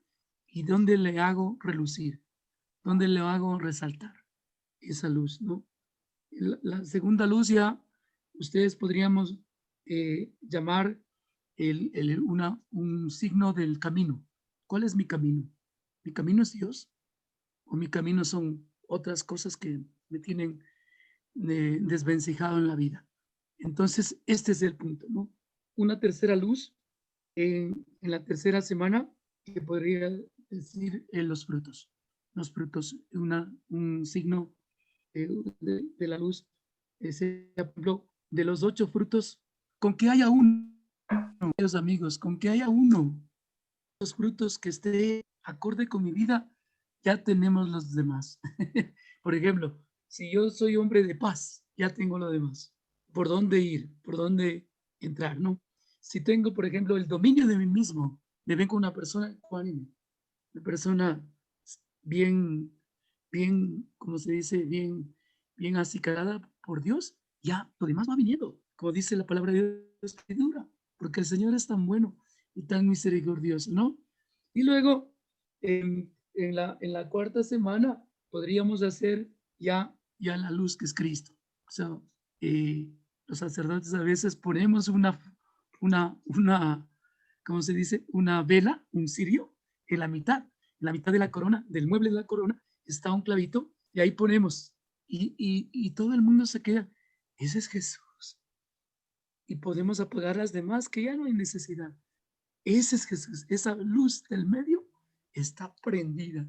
y donde le hago relucir, donde le hago resaltar esa luz, ¿no? La segunda luz ya ustedes podríamos llamar un signo del camino. ¿Cuál es mi camino? ¿Mi camino es Dios? ¿O mi camino son otras cosas que me tienen desvencijado en la vida? Entonces, este es el punto, ¿no? Una tercera luz en la tercera semana, que podría decir los frutos. Los frutos, un signo de la luz, ese ejemplo de los 8 frutos, con que haya uno, amigos, con que haya uno, los frutos que esté acorde con mi vida, ya tenemos los demás. Por ejemplo, si yo soy hombre de paz, ya tengo lo demás. ¿Por dónde ir? ¿Por dónde entrar? ¿No? Si tengo, por ejemplo, el dominio de mí mismo, me vengo una persona ecuánime, una persona bien, como se dice, bien acicalada por Dios, ya lo demás va viniendo, como dice la palabra de Dios, que dura, porque el Señor es tan bueno y tan misericordioso, ¿no? Y luego, en la cuarta semana, podríamos hacer ya la luz, que es Cristo. O sea, los sacerdotes a veces ponemos una, ¿cómo se dice? Una vela, un cirio en la mitad, en la mitad de la corona, del mueble de la corona, está un clavito y ahí ponemos. Y todo el mundo se queda, ese es Jesús. Y podemos apagar las demás que ya no hay necesidad. Ese es Jesús. Esa luz del medio está prendida,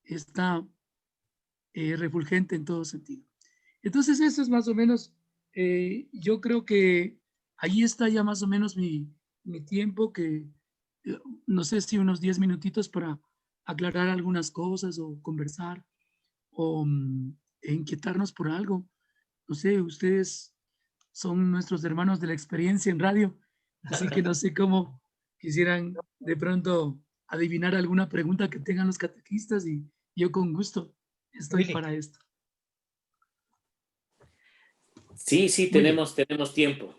está refulgente en todo sentido. Entonces eso es más o menos, yo creo que ahí está ya más o menos mi tiempo, que no sé si unos 10 minutitos para aclarar algunas cosas o conversar o inquietarnos por algo. No sé, ustedes son nuestros hermanos de la experiencia en radio, así que no sé cómo quisieran de pronto adivinar alguna pregunta que tengan los catequistas y yo con gusto estoy Willy. para esto. Sí, sí, Muy bien.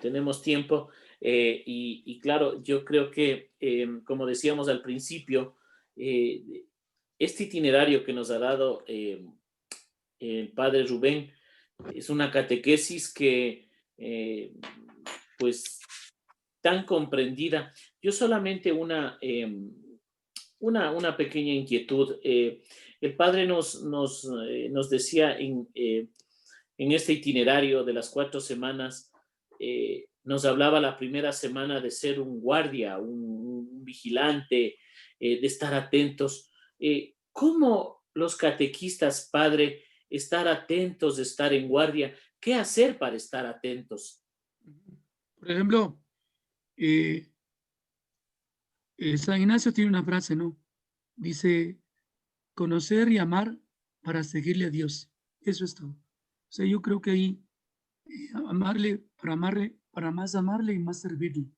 tenemos tiempo. Y claro, yo creo que, como decíamos al principio, este itinerario que nos ha dado el padre Rubén es una catequesis que, pues, tan comprendida. Yo solamente una pequeña inquietud. El padre nos decía en este itinerario de las 4 semanas, nos hablaba la primera semana de ser un guardia, un vigilante, de estar atentos. ¿Cómo los catequistas, padre, estar atentos, estar en guardia? ¿Qué hacer para estar atentos? Por ejemplo, San Ignacio tiene una frase, ¿no? Dice, conocer y amar para seguirle a Dios. Eso es todo. O sea, yo creo que ahí amarle, para más amarle y más servirle.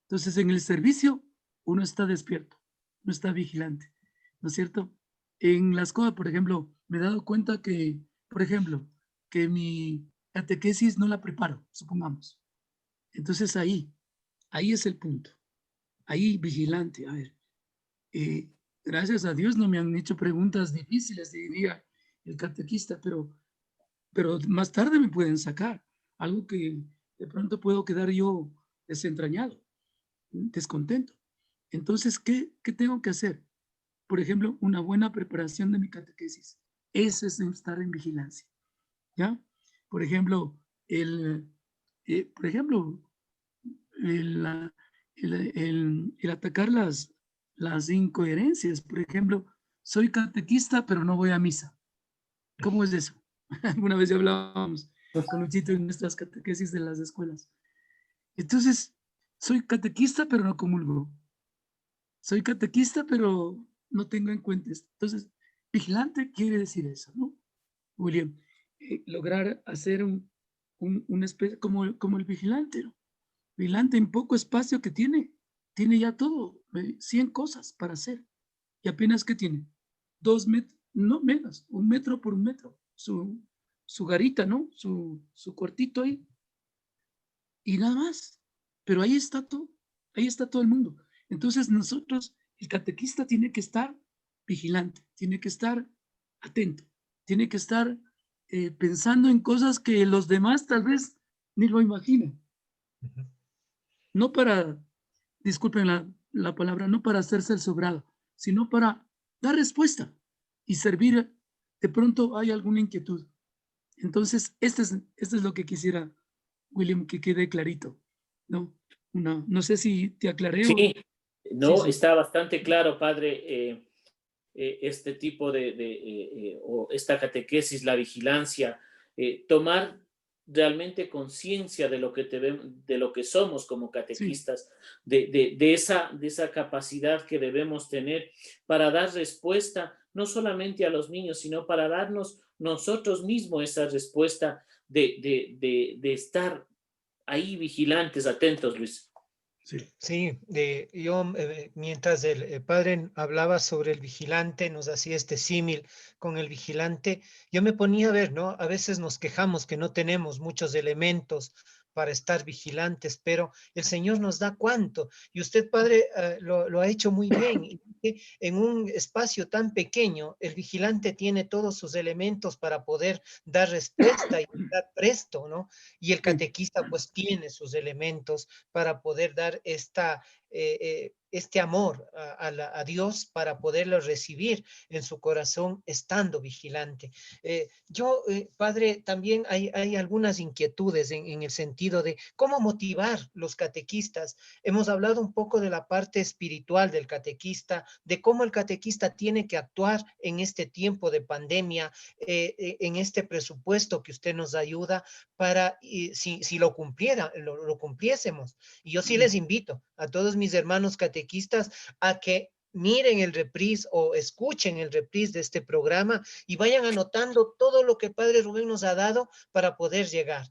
Entonces, en el servicio, uno está despierto, uno está vigilante, ¿no es cierto? En las cosas, por ejemplo, me he dado cuenta que, por ejemplo, que mi catequesis no la preparo, supongamos. Entonces ahí es el punto. Ahí vigilante, a ver. Gracias a Dios no me han hecho preguntas difíciles, diría el catequista, pero más tarde me pueden sacar algo que de pronto puedo quedar yo desentrañado, descontento. Entonces, ¿qué tengo que hacer? Por ejemplo, una buena preparación de mi catequesis. Ese es estar en vigilancia, ¿ya? Por ejemplo, por ejemplo, el, el atacar las incoherencias. Por ejemplo, soy catequista, pero no voy a misa. ¿Cómo es eso? Alguna vez ya hablábamos con Luchito en nuestras catequesis de las escuelas. Entonces, soy catequista, pero no comulgo. Soy catequista, pero no tengo en cuenta esto. Entonces, vigilante quiere decir eso, ¿no? William, lograr hacer una especie como el vigilante, ¿no? Vigilante en poco espacio que tiene ya todo, 100 cosas para hacer. Y apenas que tiene 2 metros, no menos, 1 metro por 1 metro, su garita, ¿no? Su cuartito ahí. Y nada más. Pero ahí está todo el mundo. Entonces nosotros, el catequista tiene que estar vigilante, tiene que estar atento, tiene que estar pensando en cosas que los demás tal vez ni lo imaginan. No para, disculpen la palabra, no para hacerse el sobrado, sino para dar respuesta y servir. De pronto hay alguna inquietud. Entonces, esto es lo que quisiera, William, que quede clarito, ¿no? No sé si te aclaré o... Sí, Sí, no, sí. está bastante claro, padre, este tipo o esta catequesis, la vigilancia, tomar realmente conciencia de lo que de lo que somos como Sí, catequistas, de esa capacidad que debemos tener para dar respuesta no solamente a los niños, sino para darnos nosotros mismos esa respuesta de estar ahí vigilantes, atentos, Luis. sí. Sí, yo mientras el padre hablaba sobre el vigilante, nos hacía este símil con el vigilante, yo me ponía a ver, ¿no? A veces nos quejamos que no tenemos muchos elementos para estar vigilantes, pero el Señor nos da cuánto. Y usted, padre, lo ha hecho muy bien. Y que en un espacio tan pequeño, el vigilante tiene todos sus elementos para poder dar respuesta y estar presto, ¿no? Y el Sí. catequista pues tiene sus elementos para poder dar esta este amor a Dios para poderlo recibir en su corazón estando vigilante. Padre, también hay algunas inquietudes en el sentido de cómo motivar los catequistas. Hemos hablado un poco de la parte espiritual del catequista, de cómo el catequista tiene que actuar en este tiempo de pandemia, en este presupuesto que usted nos ayuda para, si lo cumpliera, lo cumpliésemos. Y yo sí les invito a todos mis hermanos catequistas a que miren el reprise o escuchen el reprise de este programa y vayan anotando todo lo que Padre Rubén nos ha dado para poder llegar.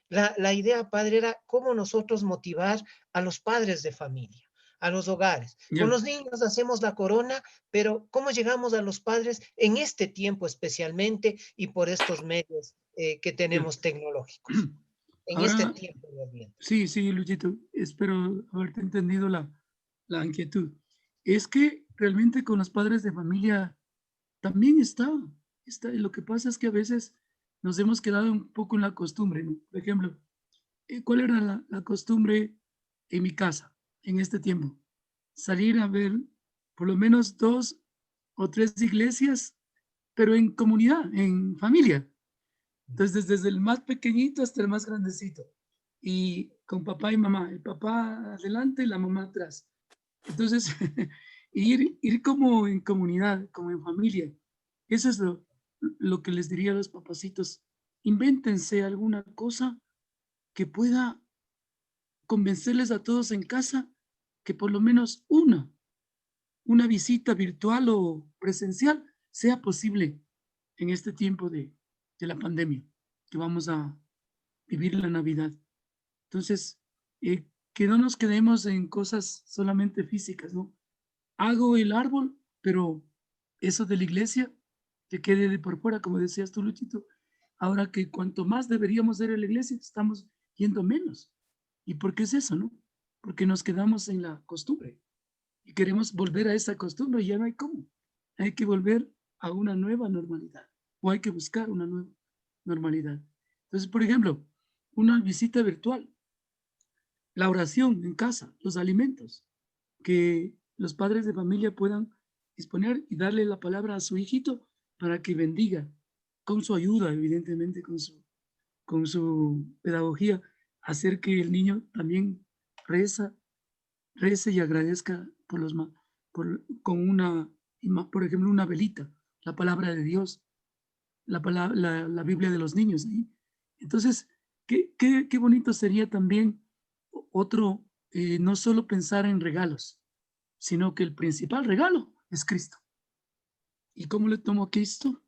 La idea, Padre, era cómo nosotros motivar a los padres de familia, a los hogares. Con los niños hacemos la corona, pero ¿cómo llegamos a los padres en este tiempo especialmente y por estos medios que tenemos tecnológicos? En Ahora, este tiempo de Adviento. Sí, Luchito, espero haberte entendido la inquietud. Es que realmente con los padres de familia también está. Lo que pasa es que a veces nos hemos quedado un poco en la costumbre, ¿no? Por ejemplo, ¿cuál era la costumbre en mi casa en este tiempo? Salir a ver por lo menos 2 o 3 iglesias, pero en comunidad, en familia. Entonces, desde el más pequeñito hasta el más grandecito. Y con papá y mamá. El papá adelante y la mamá atrás. Entonces, ir como en comunidad, como en familia. Eso es lo que les diría a los papacitos. Invéntense alguna cosa que pueda convencerles a todos en casa que por lo menos una visita virtual o presencial sea posible en este tiempo de la pandemia que vamos a vivir la Navidad. Entonces, que no nos quedemos en cosas solamente físicas, ¿no? Hago el árbol, pero eso de la iglesia, que quede de por fuera, como decías tú, Luchito. Ahora que cuanto más deberíamos ir a la iglesia, estamos yendo menos. ¿Y por qué es eso, no? Porque nos quedamos en la costumbre y queremos volver a esa costumbre y ya no hay cómo. Hay que volver a una nueva normalidad o hay que buscar una nueva normalidad. Entonces, por ejemplo, una visita virtual, la oración en casa, los alimentos, que los padres de familia puedan disponer y darle la palabra a su hijito para que bendiga, con su ayuda, evidentemente, con su pedagogía, hacer que el niño también rece y agradezca con una, por ejemplo, una velita, la palabra de Dios, la Biblia de los niños. ¿Sí? Entonces, qué bonito sería también otro, no solo pensar en regalos, sino que el principal regalo es Cristo. ¿Y cómo le tomo a Cristo?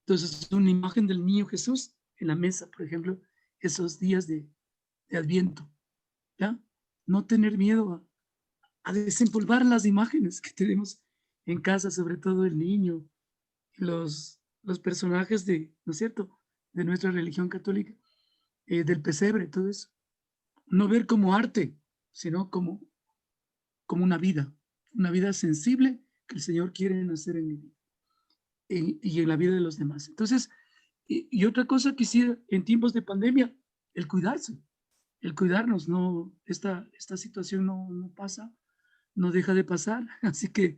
Entonces, una imagen del niño Jesús en la mesa, por ejemplo, esos días de Adviento, ¿ya? No tener miedo a desempolvar las imágenes que tenemos en casa, sobre todo el niño, los personajes ¿no es cierto?, de nuestra religión católica, del pesebre, todo eso. No ver como arte, sino como una vida sensible que el Señor quiere nacer en mi vida y en la vida de los demás. Entonces, y otra cosa quisiera en tiempos de pandemia, el cuidarse, el cuidarnos. No, esta situación no pasa, no deja de pasar. Así que,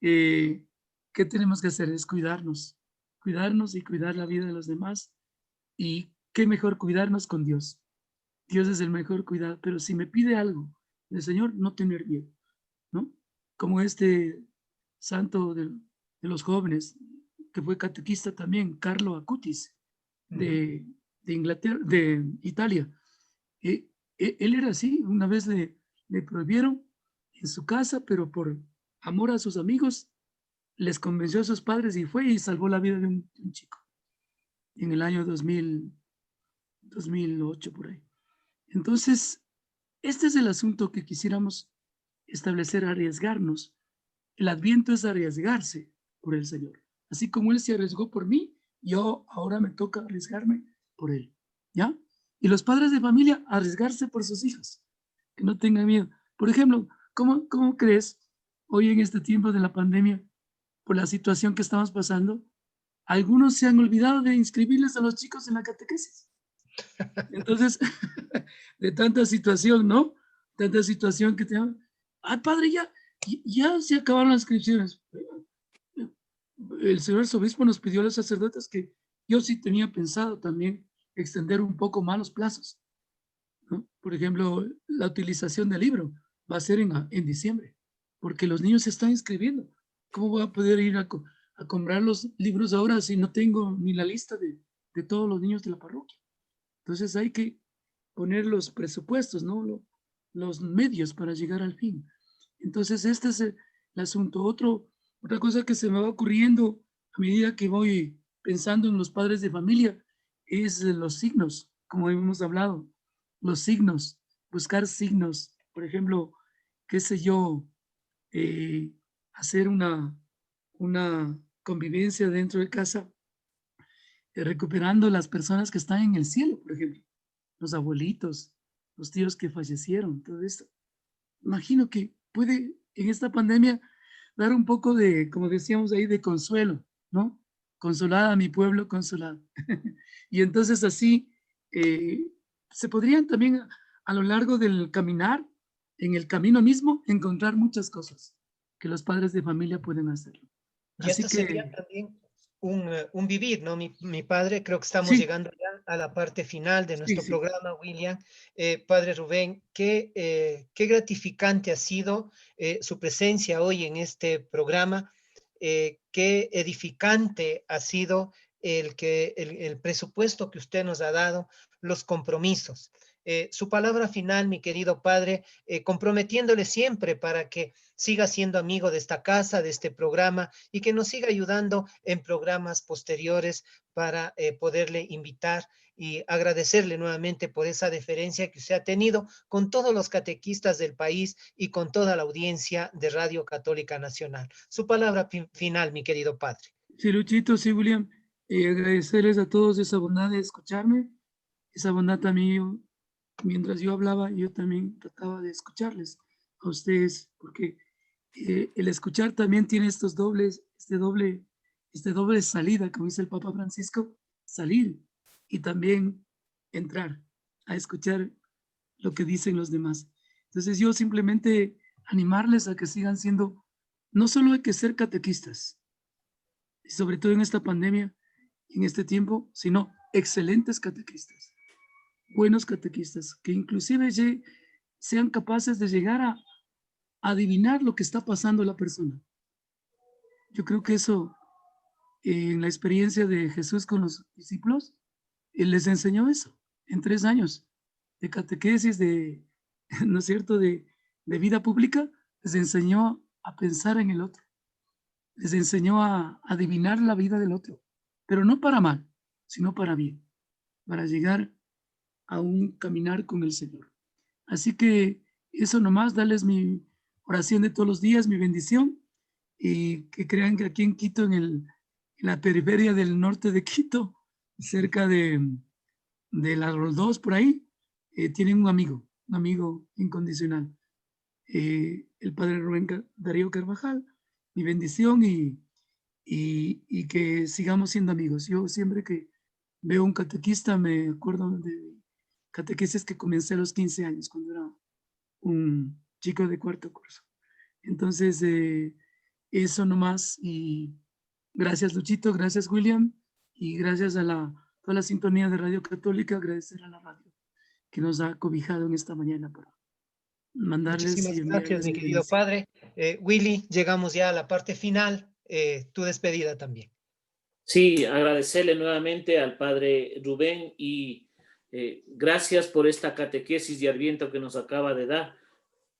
¿qué tenemos que hacer? Es cuidarnos y cuidar la vida de los demás. Y qué mejor cuidarnos con Dios. Dios es el mejor cuidado, pero si me pide algo del Señor, no tener miedo, ¿no? Como este santo de los jóvenes, que fue catequista también, Carlo Acutis, de Inglaterra, de Italia. Él era así, una vez le prohibieron en su casa, pero por amor a sus amigos, les convenció a sus padres y fue y salvó la vida de un chico en el año 2008, por ahí. Entonces, este es el asunto que quisiéramos establecer, arriesgarnos. El Adviento es arriesgarse por el Señor. Así como Él se arriesgó por mí, yo ahora me toca arriesgarme por Él. ¿Ya? Y los padres de familia, arriesgarse por sus hijos. Que no tengan miedo. Por ejemplo, ¿cómo crees hoy en este tiempo de la pandemia, por la situación que estamos pasando, algunos se han olvidado de inscribirles a los chicos en la catequesis? Entonces, de tanta situación, ¿no? Tanta situación que tenemos, padre, ya se acabaron las inscripciones. El señor arzobispo nos pidió a los sacerdotes que yo sí tenía pensado también extender un poco más los plazos, ¿no? Por ejemplo, la utilización del libro va a ser en diciembre, porque los niños se están inscribiendo. ¿Cómo voy a poder ir a comprar los libros ahora si no tengo ni la lista de todos los niños de la parroquia? Entonces hay que poner los presupuestos, ¿no? Los medios para llegar al fin. Entonces este es el asunto. Otra cosa que se me va ocurriendo a medida que voy pensando en los padres de familia es los signos, como hemos hablado, los signos, buscar signos. Por ejemplo, qué sé yo, hacer una convivencia dentro de casa, recuperando las personas que están en el cielo, por ejemplo, los abuelitos, los tíos que fallecieron, todo esto. Imagino que puede en esta pandemia dar un poco de, como decíamos ahí, de consuelo, ¿no? Consolada a mi pueblo, consolado. Y entonces así se podrían también a lo largo del caminar, en el camino mismo, encontrar muchas cosas que los padres de familia pueden hacer. Y Así esto sería que también un vivir, ¿no? Mi padre, creo que estamos sí, llegando ya a la parte final de sí, nuestro sí. programa, William. Padre Rubén, qué gratificante ha sido su presencia hoy en este programa. Qué edificante ha sido el presupuesto que usted nos ha dado, los compromisos. Su palabra final, mi querido padre, comprometiéndole siempre para que siga siendo amigo de esta casa, de este programa, y que nos siga ayudando en programas posteriores para poderle invitar y agradecerle nuevamente por esa deferencia que usted ha tenido con todos los catequistas del país y con toda la audiencia de Radio Católica Nacional. Su palabra final, mi querido padre. Sí, Luchito, sí, William, agradecerles a todos esa bondad de escucharme, esa bondad también, mientras yo hablaba, yo también trataba de escucharles a ustedes, porque el escuchar también tiene este doble salida, como dice el Papa Francisco, salir y también entrar a escuchar lo que dicen los demás. Entonces yo simplemente animarles a que sigan siendo, no solo hay que ser catequistas, y sobre todo en esta pandemia, en este tiempo, sino excelentes catequistas, buenos catequistas, que inclusive sean capaces de llegar a adivinar lo que está pasando la persona. Yo creo que eso, en la experiencia de Jesús con los discípulos, Él les enseñó eso en 3 años de catequesis, ¿no es cierto?, de vida pública, les enseñó a pensar en el otro, les enseñó a adivinar la vida del otro, pero no para mal, sino para bien, para llegar a un caminar con el Señor. Así que eso nomás, darles mi oración de todos los días, mi bendición, y que crean que aquí en Quito, en la periferia del norte de Quito, cerca de la Roldós, por ahí, tienen un amigo incondicional, el padre Rubén Darío Carvajal. Mi bendición y que sigamos siendo amigos. Yo siempre que veo un catequista me acuerdo de catequesis que comencé a los 15 años, cuando era un chico de 4º curso. Entonces, eso nomás. Y gracias, Luchito, gracias, William, y gracias a toda la sintonía de Radio Católica, agradecer a la radio que nos ha cobijado en esta mañana para mandarles y Muchísimas gracias, enviarles mi mi querido bendición. padre. Willy, llegamos ya a la parte final. Tu despedida también. Sí, agradecerle nuevamente al padre Rubén y gracias por esta catequesis de Adviento que nos acaba de dar.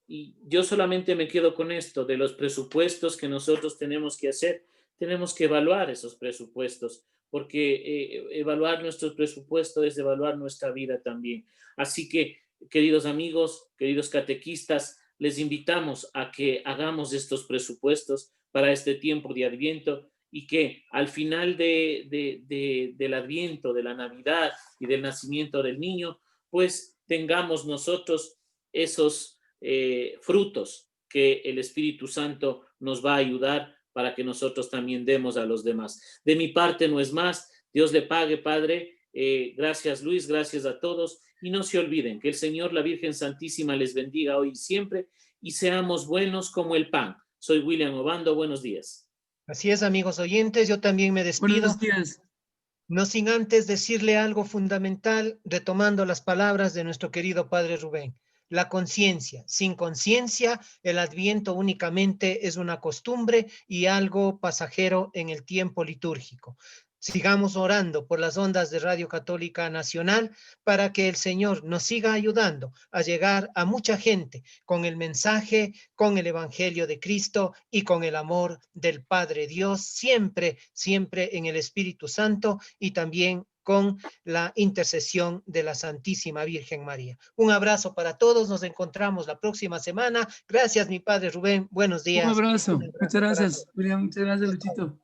Y yo solamente me quedo con esto, de los presupuestos que nosotros tenemos que hacer. Tenemos que evaluar esos presupuestos, porque evaluar nuestros presupuestos es evaluar nuestra vida también. Así que, queridos amigos, queridos catequistas, les invitamos a que hagamos estos presupuestos para este tiempo de Adviento y que al final del Adviento, de la Navidad y del nacimiento del niño, pues tengamos nosotros esos frutos que el Espíritu Santo nos va a ayudar para que nosotros también demos a los demás. De mi parte no es más. Dios le pague, Padre, Gracias Luis, gracias a todos. Y no se olviden que el Señor, la Virgen Santísima, les bendiga hoy y siempre. Y seamos buenos como el pan. Soy William Obando, buenos días. Así es, amigos oyentes, yo también me despido. Buenos días. No sin antes decirle algo fundamental, retomando las palabras de nuestro querido Padre Rubén. La conciencia. Sin conciencia, el Adviento únicamente es una costumbre y algo pasajero en el tiempo litúrgico. Sigamos orando por las ondas de Radio Católica Nacional para que el Señor nos siga ayudando a llegar a mucha gente con el mensaje, con el Evangelio de Cristo y con el amor del Padre Dios, siempre, siempre en el Espíritu Santo y también con la intercesión de la Santísima Virgen María. Un abrazo para todos, nos encontramos la próxima semana. Gracias, mi Padre Rubén, buenos días. Un abrazo. Un abrazo Muchas para gracias, todos. William. Muchas gracias, Luchito.